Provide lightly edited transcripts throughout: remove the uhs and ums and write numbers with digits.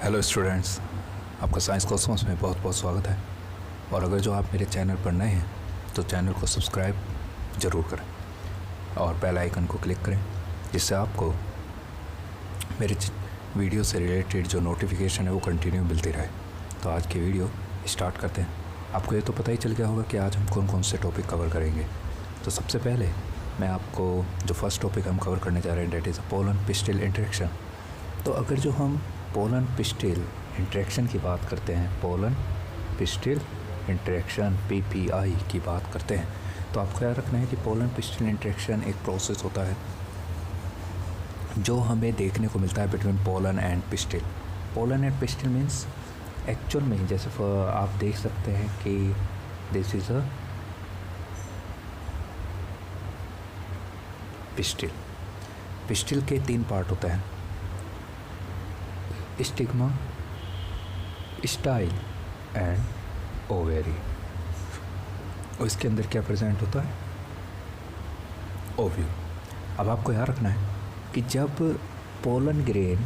Hello students, आपका science Cosmos में बहुत बहुत स्वागत है। और अगर जो आप मेरे चैनल पर नए हैं तो चैनल को सब्सक्राइब ज़रूर करें और बेल आइकन को क्लिक करें, जिससे आपको मेरे वीडियो से रिलेटेड जो नोटिफिकेशन है वो कंटिन्यू मिलती रहे। तो आज की वीडियो स्टार्ट करते हैं। आपको ये तो पता ही चल गया होगा कि आज हम कौन कौन से टॉपिक कवर करेंगे। तो सबसे पहले मैं आपको जो फर्स्ट टॉपिक हम कवर करने जा रहे हैं that is pollen pistil interaction. तो अगर जो हम पोलन पिस्टल इंटरेक्शन की बात करते हैं, पोलन पिस्टल इंटरेक्शन PPI की बात करते हैं, तो आपको याद रखना है कि पोलन पिस्टल इंटरेक्शन एक प्रोसेस होता है जो हमें देखने को मिलता है between pollen and pistol. Pollen and pistol means actual में जैसे आप देख सकते हैं कि this is a pistol. Pistol के 3 पार्ट होते हैं, स्टिग्मा, स्टाइल एंड ओवेरी। और इसके अंदर क्या प्रेजेंट होता है? ओव्यूल। अब आपको याद रखना है कि जब पोलन ग्रेन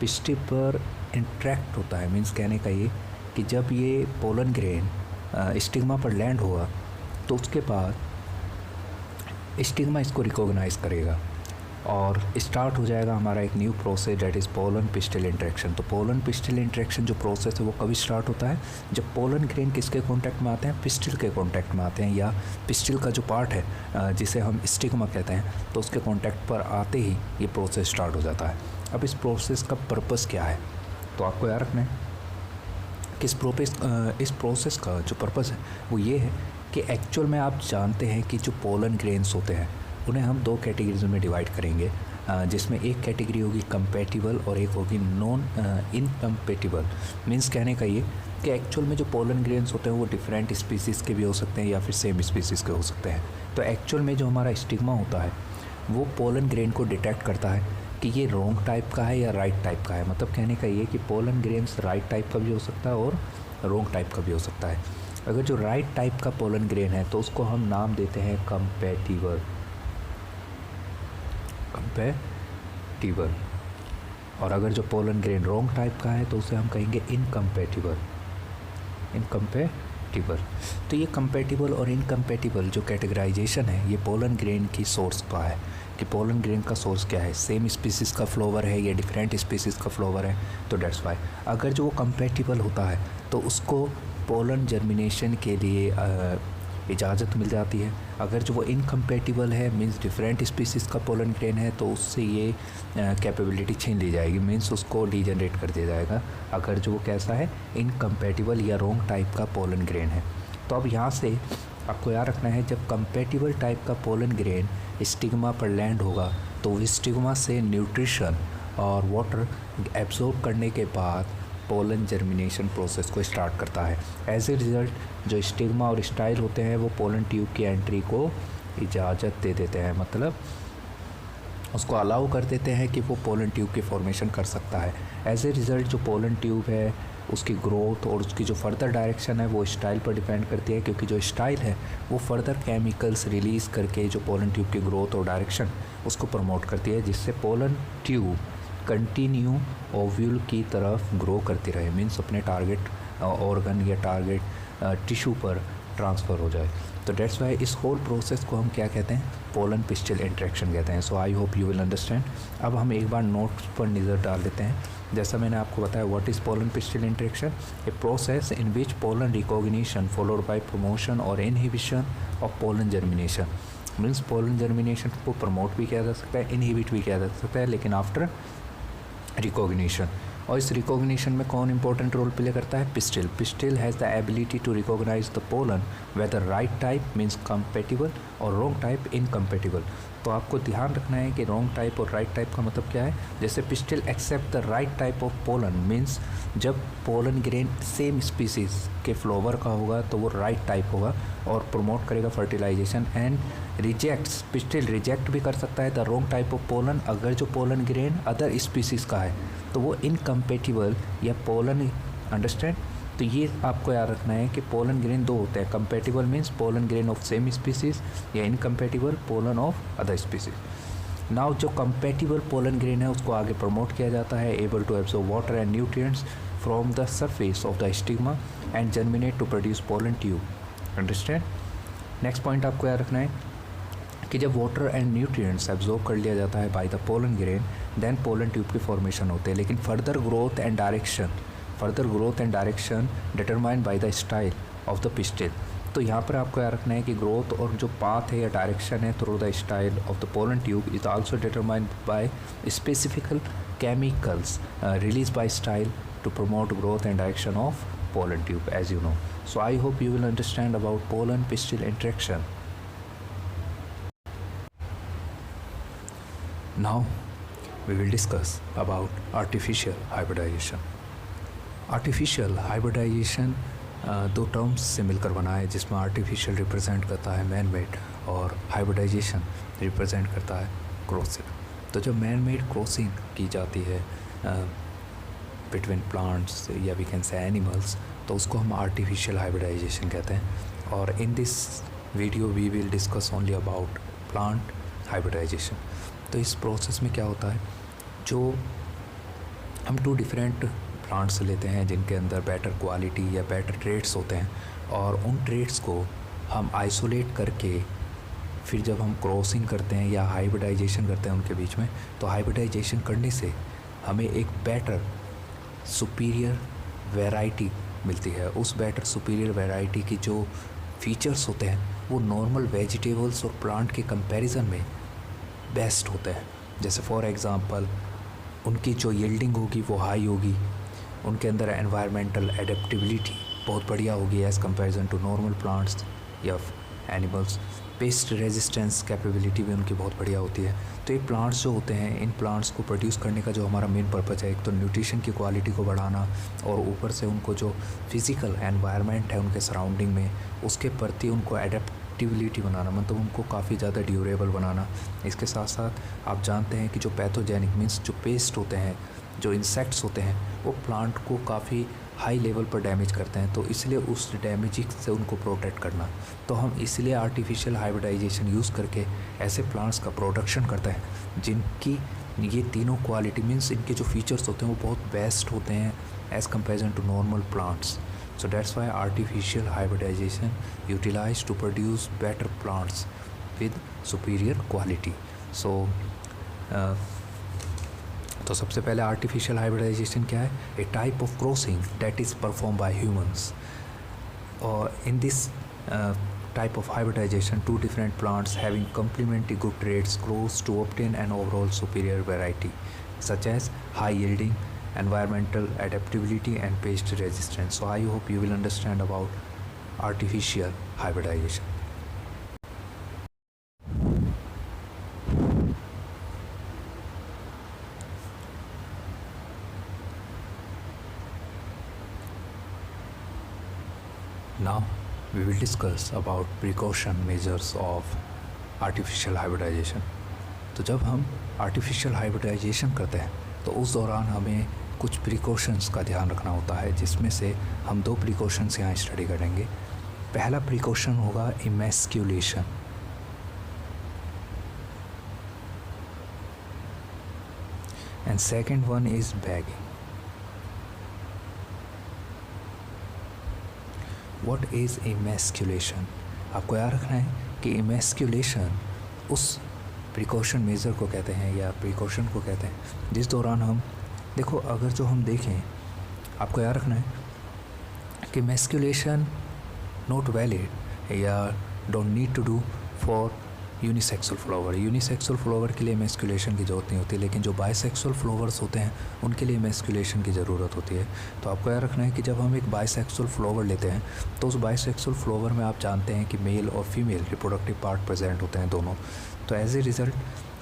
पिस्टल पर इंट्रैक्ट होता है, मीन्स कहने का ये कि जब ये पोलन ग्रेन स्टिग्मा पर लैंड हुआ तो उसके बाद स्टिग्मा इसको रिकॉग्नाइज करेगा और स्टार्ट हो जाएगा हमारा एक new process that is pollen pistil interaction. तो पोलन पिस्टल इंटरेक्शन जो प्रोसेस है वो कभी स्टार्ट होता है? जब पोलन ग्रेन किसके कांटेक्ट में आते हैं? पिस्टल के कांटेक्ट में आते हैं, या पिस्टल का जो पार्ट है जिसे हम स्टिग्मा कहते हैं, तो उसके कांटेक्ट पर आते ही ये प्रोसेस स्टार्ट हो जाता है। अब इस प्रोसेस का पर्पस क्या है? तो आपको याद रखना है कि इस प्रोसेस का जो पर्पस है वो ये है कि एक्चुअल में आप जानते हैं कि जो पोलन ग्रेन्स होते हैं उन्हें हम 2 कैटेगरीज में डिवाइड करेंगे, जिसमें एक कैटेगरी होगी कंपैटिबल और एक होगी नॉन इनकम्पेटिबल। मीन्स कहने का ये कि एक्चुअल में जो पोलन ग्रेन्स होते हैं वो डिफरेंट स्पीसीज़ के भी हो सकते हैं या फिर सेम स्पीसीज़ के हो सकते हैं। तो एक्चुअल में जो हमारा स्टिग्मा होता है वो पोलन ग्रेन को डिटेक्ट करता है कि ये रॉन्ग टाइप का है या राइट टाइप का है। मतलब कहने का ये कि पोलन ग्रेन्स राइट टाइप का भी हो सकता है और रॉन्ग टाइप का भी हो सकता है। अगर जो राइट टाइप का पोलन ग्रेन है तो उसको हम नाम देते हैं कंपैटिबल, और अगर जो पोलन ग्रेन रॉन्ग टाइप का है तो उसे हम कहेंगे इनकम्पैटिबल। तो ये कंपैटिबल और इनकम्पैटिबल जो कैटेगराइजेशन है ये पोलन ग्रेन की सोर्स का है कि पोलन ग्रेन का सोर्स क्या है, सेम स्पीसीज़ का फ्लावर है या डिफरेंट स्पीसीज़ का फ्लावर है। तो डेट्स वाई अगर जो वो कंपैटिबल होता है तो उसको पोलन जर्मिनेशन के लिए इजाज़त मिल जाती है। अगर जो वो इनकम्पैटिबल है मींस डिफरेंट स्पीसीज़ का पोलन ग्रेन है तो उससे ये कैपेबिलिटी छीन ली जाएगी, मींस उसको डीजनरेट कर दिया जाएगा अगर जो वो कैसा है, इनकम्पैटिबल या रॉन्ग टाइप का पोलन ग्रेन है। तो अब यहाँ से आपको याद रखना है जब कंपैटिबल टाइप का पोलन ग्रेन स्टिग्मा पर लैंड होगा तो वो स्टिग्मा से न्यूट्रिशन और वाटर एब्जॉर्ब करने के बाद पोलन जर्मिनेशन प्रोसेस को स्टार्ट करता है। एज ए रिज़ल्ट जो स्टिग्मा और स्टाइल होते हैं वो पोलन ट्यूब की एंट्री को इजाज़त दे देते हैं, मतलब उसको अलाउ कर देते हैं कि वो पोलन ट्यूब की फॉर्मेशन कर सकता है। एज ए रिज़ल्ट जो पोलन ट्यूब है उसकी ग्रोथ और उसकी जो फर्दर डायरेक्शन है वो स्टाइल पर डिपेंड करती है, क्योंकि जो स्टाइल है वो फर्दर केमिकल्स रिलीज़ करके जो पोलन ट्यूब की ग्रोथ और डायरेक्शन उसको प्रमोट करती है, जिससे पोलन ट्यूब कंटिन्यू ओव्यूल की तरफ ग्रो करती रहे, मीन्स अपने टारगेट ऑर्गन या टारगेट टिश्यू पर ट्रांसफ़र हो जाए। तो डेट्स वाई इस होल प्रोसेस को हम क्या कहते हैं? पोलन पिस्टल इंटरेक्शन कहते हैं। So I hope you will understand. अब हम एक बार नोट्स पर नज़र डाल देते हैं। जैसा मैंने आपको बताया, what is pollen pistil interaction? A process in which pollen recognition followed by promotion और inhibition of pollen germination. Means pollen germination को प्रमोट भी किया जा सकता है, इनहिबिट भी किया जा सकता है, लेकिन आफ्टर रिकॉग्निशन। और इस रिकॉग्निशन में कौन इंपॉर्टेंट रोल प्ले करता है? Pistil. Pistil has the ability to recognise the pollen whether right type means compatible और रॉन्ग टाइप इनकम्पैटिबल। तो आपको ध्यान रखना है कि रॉन्ग टाइप और राइट टाइप का मतलब क्या है। जैसे pistil accept the right type of pollen means जब पोलन ग्रेन सेम स्पीसीज़ के फ्लावर का होगा तो वो राइट टाइप होगा और प्रमोट करेगा fertilisation. And rejects, pistil reject भी कर सकता है the wrong type of pollen अगर जो पोलन ग्रेन अदर स्पीसीज़ का है तो वो इनकम्पैटिबल या पोलन, अंडरस्टैंड। तो ये आपको याद रखना है कि पोलन ग्रेन 2 होते हैं। Compatible means pollen grain of same species या incompatible pollen of other species. Now जो कंपेटिबल पोलन ग्रेन है उसको आगे प्रमोट किया जाता है, able to absorb water and nutrients from the surface of the stigma and germinate to produce pollen tube. Understand. Next point आपको याद रखना है कि जब वाटर एंड न्यूट्रिएंट्स एब्जॉर्ब कर लिया जाता है by the pollen grain, then pollen tube की फॉर्मेशन होते हैं। लेकिन further growth and direction determined by the style of the pistil. तो यहाँ पर आपको याद रखना है कि ग्रोथ और जो पाथ है या डायरेक्शन है through the style of the pollen tube is also determined by specifical chemicals release by style to promote growth and direction of pollen tube, as you know. So I hope you will understand about pollen pistil interaction. Now we will discuss about artificial hybridization. Artificial hybridization दो terms से मिलकर बना है, जिसमें artificial represent करता है man made और hybridisation represent करता है क्रॉसिंग। तो जब मैन मेड क्रॉसिंग की जाती है बिटवीन प्लांट्स या वी कैन से एनिमल्स, तो उसको हम आर्टिफिशियल हाइब्रिडाइजेशन कहते हैं। और in this video we will discuss only about plant hybridisation. तो इस प्रोसेस में क्या होता है, जो हम टू डिफरेंट प्लांट्स लेते हैं जिनके अंदर बेटर क्वालिटी या बेटर ट्रेड्स होते हैं, और उन ट्रेड्स को हम आइसोलेट करके फिर जब हम क्रॉसिंग करते हैं या हाइब्रिडाइजेशन करते हैं उनके बीच में, तो हाइब्रिडाइजेशन करने से हमें एक बेटर सुपीरियर वैरायटी मिलती है। उस बेटर सुपीरियर वैरायटी की जो फीचर्स होते हैं वो नॉर्मल वेजिटेबल्स और प्लांट के कंपैरिजन में बेस्ट होते हैं। जैसे फॉर एग्ज़ाम्पल उनकी जो यील्डिंग होगी वो हाई होगी, उनके अंदर एनवायरमेंटल एडेप्टिबिलिटी बहुत बढ़िया होगी as comparison to normal plants या एनिमल्स। पेस्ट रेजिस्टेंस कैपेबिलिटी भी उनकी बहुत बढ़िया होती है। तो ये प्लांट्स जो होते हैं, इन प्लांट्स को प्रोड्यूस करने का जो हमारा मेन पर्पज़ है, एक तो न्यूट्रिशन की क्वालिटी को बढ़ाना और ऊपर से उनको जो फिज़िकल एनवायरनमेंट है उनके सराउंडिंग में, उसके प्रति उनको एडेप्टिबिलिटी बनाना, मतलब उनको काफ़ी ज़्यादा ड्यूरेबल बनाना। इसके साथ साथ आप जानते हैं कि जो पैथोजेनिक मीन्स जो पेस्ट होते हैं, जो इंसेक्ट्स होते हैं, वो प्लांट को काफ़ी हाई लेवल पर डैमेज करते हैं, तो इसलिए उस डैमेजिंग से उनको प्रोटेक्ट करना। तो हम इसलिए आर्टिफिशियल हाइब्रिडाइजेशन यूज़ करके ऐसे प्लांट्स का प्रोडक्शन करते हैं जिनकी ये तीनों क्वालिटी मीन्स इनके जो फीचर्स होते हैं वो बहुत बेस्ट होते हैं as comparison to normal plants. So that's why artificial hybridization utilized to produce better plants with superior quality. तो सबसे पहले आर्टिफिशियल हाइब्रिडाइजेशन क्या है? A type of crossing that is perform by humans. और in this type of hybridization, two different plants having complementary good traits grows to obtain an overall superior variety, such as high yielding, environmental adaptability and pest resistance. So I hope you will understand about artificial hybridization. Now we will discuss about precaution measures of artificial hybridization. तो जब हम artificial hybridization करते हैं तो उस दौरान हमें कुछ प्रिकॉशंस का ध्यान रखना होता है, जिसमें से हम दो प्रिकॉशंस यहाँ स्टडी करेंगे। पहला प्रिकॉशन होगा emasculation. And second one is bagging. What is emasculation? आपको याद रखना है कि इमैस्क्यूलेशन उस प्रिकॉशन मेज़र को कहते हैं या प्रिकॉशन को कहते हैं जिस दौरान हम देखो, अगर जो हम देखें, आपको याद रखना है कि मैस्कुलेशन नॉट वैलिड या don't need to do for unisexual flower. Unisexual flower के लिए मैस्कुलेशन की ज़रूरत नहीं होती, लेकिन जो बाइसेक्सुअल फ्लावर्स होते हैं उनके लिए मैस्कुलेशन की ज़रूरत होती है। तो आपको याद रखना है कि जब हम एक बाइसेक्सुअल फ्लावर लेते हैं तो उस बाइसेक्सुअल फ्लावर में आप जानते हैं कि मेल और फीमेल रिप्रोडक्टिव पार्ट प्रेजेंट होते हैं दोनों। तो एज ए रिज़ल्ट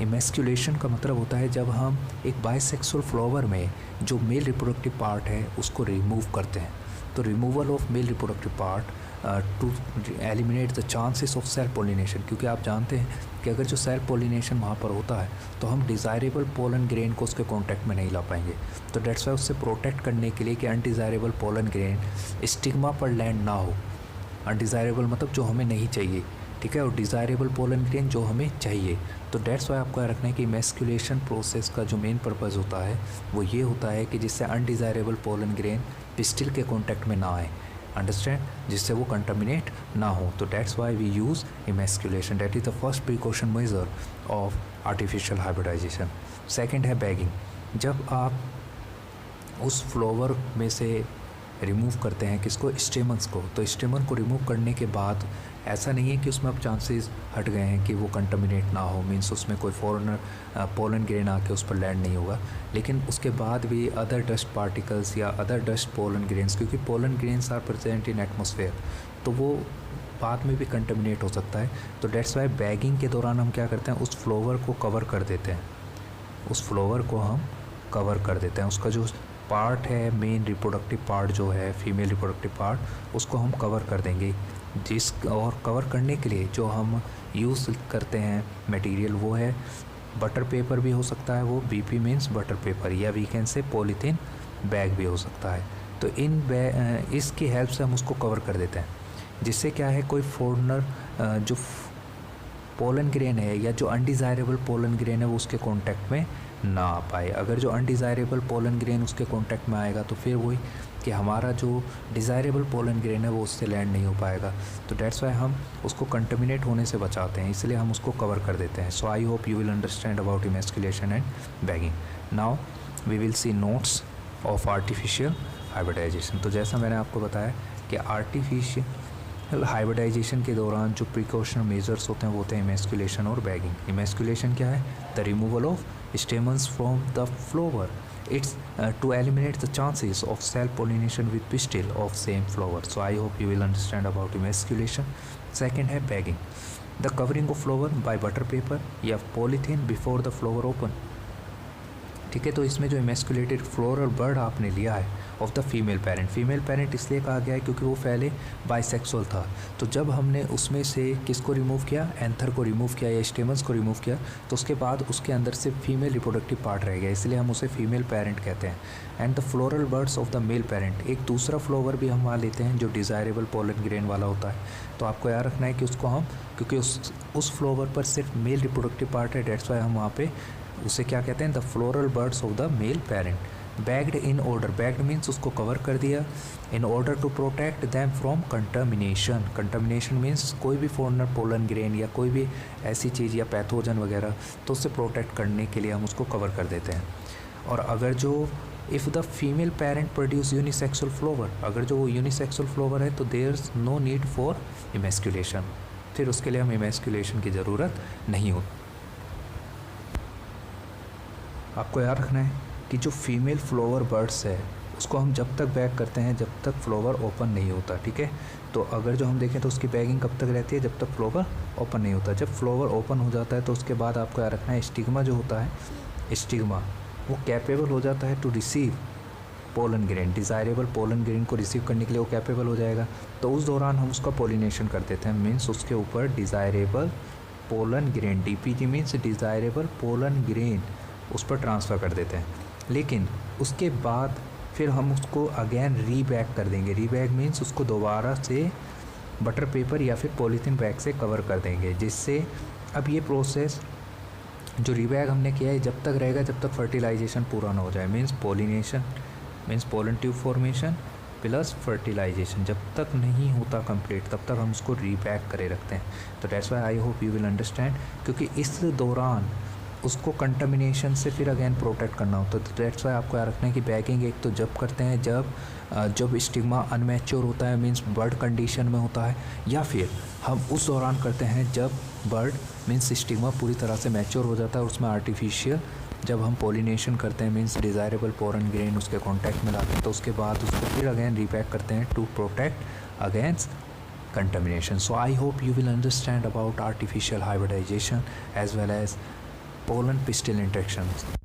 इमैस्कुलेशन का मतलब होता है जब हम एक बाइसेक्सुअल फ्लावर में जो मेल रिप्रोडक्टिव पार्ट है उसको रिमूव करते हैं। तो removal of male reproductive part two eliminate the chances of self pollination, क्योंकि आप जानते हैं कि अगर जो सेल्फ पॉलिनेशन वहाँ पर होता है तो हम डिज़ायरेबल पोलन ग्रेन को उसके कॉन्टैक्ट में नहीं ला पाएंगे। तो डेट्स वाई उससे प्रोटेक्ट करने के लिए कि अनडिज़ायरेबल पोलन ग्रेन स्टिग्मा पर लैंड ना हो। अनडिज़ायरेबल मतलब जो हमें नहीं चाहिए, ठीक है, और डिज़ायरेबल पोलन ग्रेन जो हमें चाहिए। तो डेट्स वाई आपको रखना है कि इमेस्कुलेशन प्रोसेस का जो मेन पर्पज़ होता है वो ये होता है कि जिससे अनडिज़ायरेबल पोलन ग्रेन पिस्टिल के कॉन्टैक्ट में ना आए, अंडरस्टैंड, जिससे वो कंटामिनेट ना हो। तो that's why we use emasculation, that is the first precaution measure of artificial hybridisation. Second है बैगिंग। जब आप उस फ्लावर में से रिमूव करते हैं किसको, स्टेमन्स को, तो स्टेमन को रिमूव करने के बाद ऐसा नहीं है कि उसमें अब चांसेस हट गए हैं कि वो कंटामिनेट ना हो, मींस उसमें कोई फॉरेनर पोलन ग्रेन आके उस पर लैंड नहीं होगा, लेकिन उसके बाद भी अदर डस्ट पार्टिकल्स या अदर डस्ट पोलन ग्रेन्स, क्योंकि pollen grains are present in atmosphere, तो वो बाद में भी कंटामिनेट हो सकता है। तो डेट्स वाई बैगिंग के दौरान हम क्या करते हैं, उस फ्लावर को कवर कर देते हैं, उस फ्लावर को हम कवर कर देते हैं, उसका जो पार्ट है मेन रिप्रोडक्टिव पार्ट जो है फीमेल रिप्रोडक्टिव पार्ट, उसको हम कवर कर देंगे। और कवर करने के लिए जो हम यूज़ करते हैं मटेरियल वो है बटर पेपर भी हो सकता है, वो बीपी मीन्स बटर पेपर, या we can say polythene bag भी हो सकता है। तो इसकी हेल्प से हम उसको कवर कर देते हैं, जिससे क्या है कोई फॉरेनर जो पोलन ग्रेन है या जो अनडिज़ायरेबल पोलन ग्रेन है वो उसके कांटेक्ट में ना आ पाए। अगर जो अनडिज़ायरेबल पोलन ग्रेन उसके कांटेक्ट में आएगा तो फिर वही कि हमारा जो डिज़ायरेबल पोलन ग्रेन है वो उससे लैंड नहीं हो पाएगा। तो डेट्स वाई हम उसको कंटामिनेट होने से बचाते हैं, इसलिए हम उसको कवर कर देते हैं। So I hope you will understand about emasculation and bagging. Now we will see notes of artificial hybridization. तो जैसा मैंने आपको बताया कि आर्टिफिशियल हाइब्रिडाइजेशन के दौरान जो प्रिकॉशन मेजर्स होते हैं वो होते हैं इमेस्कुलेशन और बैगिंग। इमेस्कुलेशन क्या है, the removal of stamens from the flower. It's to eliminate the chances of self pollination with pistil of same flower. So I hope you will understand about emasculation. Second है bagging, the covering of flower by butter paper या polythene before the flower open। ठीक है, तो इसमें जो emasculated floral bird आपने लिया है ऑफ द फीमेल पेरेंट इसलिए कहा गया है क्योंकि वो पहले बाइसेक्सुअल था। तो जब हमने उसमें से किसको रिमूव किया, एंथर को रिमूव किया या स्टेमन्स को रिमूव किया, तो उसके बाद उसके अंदर से फीमेल रिप्रोडक्टिव पार्ट रह गया, इसलिए हम उसे फीमेल पेरेंट कहते हैं। And the floral buds of the male parent, एक दूसरा फ्लोवर भी हम वहाँ लेते हैं जो डिज़ायरेबल पोलन ग्रेन वाला होता है। तो आपको याद रखना है कि उसको हम, क्योंकि उस फ्लोवर पर सिर्फ मेल रिप्रोडक्टिव पार्ट है, डेट्स वाई हम वहाँ पे उसे क्या कहते हैं, the floral buds of the male parent. Bagged in order, bagged means उसको कवर कर दिया, in order to protect them from contamination. Contamination means कोई भी फॉरेनर पोलन ग्रेन या कोई भी ऐसी चीज़ या पैथोजन वगैरह, तो उससे प्रोटेक्ट करने के लिए हम उसको कवर कर देते हैं। और अगर जो if the female parent produce unisexual flower, अगर जो वो यूनिसेक्सुअल फ्लावर है तो there is no need for emasculation, फिर उसके लिए हम इमेस्कुलेशन की ज़रूरत नहीं होती। आपको याद रखना है कि जो फीमेल फ्लावर बर्ड्स है उसको हम जब तक बैग करते हैं जब तक फ्लावर ओपन नहीं होता, ठीक है। तो अगर जो हम देखें तो उसकी बैगिंग कब तक रहती है, जब तक फ्लावर ओपन नहीं होता। जब फ्लावर ओपन हो जाता है तो उसके बाद आपको याद रखना है स्टिग्मा जो होता है, स्टिग्मा वो कैपेबल हो जाता है to receive pollen grain, desirable pollen grain को रिसीव करने के लिए वो कैपेबल हो जाएगा। तो उस दौरान हम उसका पोलिनेशन कर देते हैं, मीन्स उसके ऊपर desirable pollen grain, DPG means desirable pollen grain, उस पर ट्रांसफ़र कर देते हैं। लेकिन उसके बाद फिर हम उसको अगेन रीबैग कर देंगे। रीबैग मीन्स उसको दोबारा से बटर पेपर या फिर पॉलीथीन बैग से कवर कर देंगे, जिससे अब ये प्रोसेस जो रीबैग हमने किया है जब तक रहेगा जब तक फर्टिलाइजेशन पूरा ना हो जाए, means pollination means pollen tube formation plus fertilisation जब तक नहीं होता कंप्लीट तब तक हम उसको रीबैग करे रखते हैं। तो that's Y I hope you will understand, क्योंकि इस दौरान उसको कंटामिनेशन से फिर अगेन प्रोटेक्ट करना होता है। तो डेट्स वाई आपको याद रखना है कि बैगिंग एक तो जब करते हैं जब स्टिग्मा अनमैच्योर होता है, मीन्स बर्ड कंडीशन में होता है, या फिर हम उस दौरान करते हैं जब बर्ड मीन्स स्टिग्मा पूरी तरह से मैच्योर हो जाता है और उसमें आर्टिफिशियल जब हम पोलिनेशन करते हैं मीन्स डिज़ायरेबल पोलन ग्रेन उसके कॉन्टैक्ट में लाते हैं, तो उसके बाद उसको फिर अगेन रीपैक करते हैं to protect against contamination. So I hope you will understand about artificial hybridization as well as pollen pistil interactions.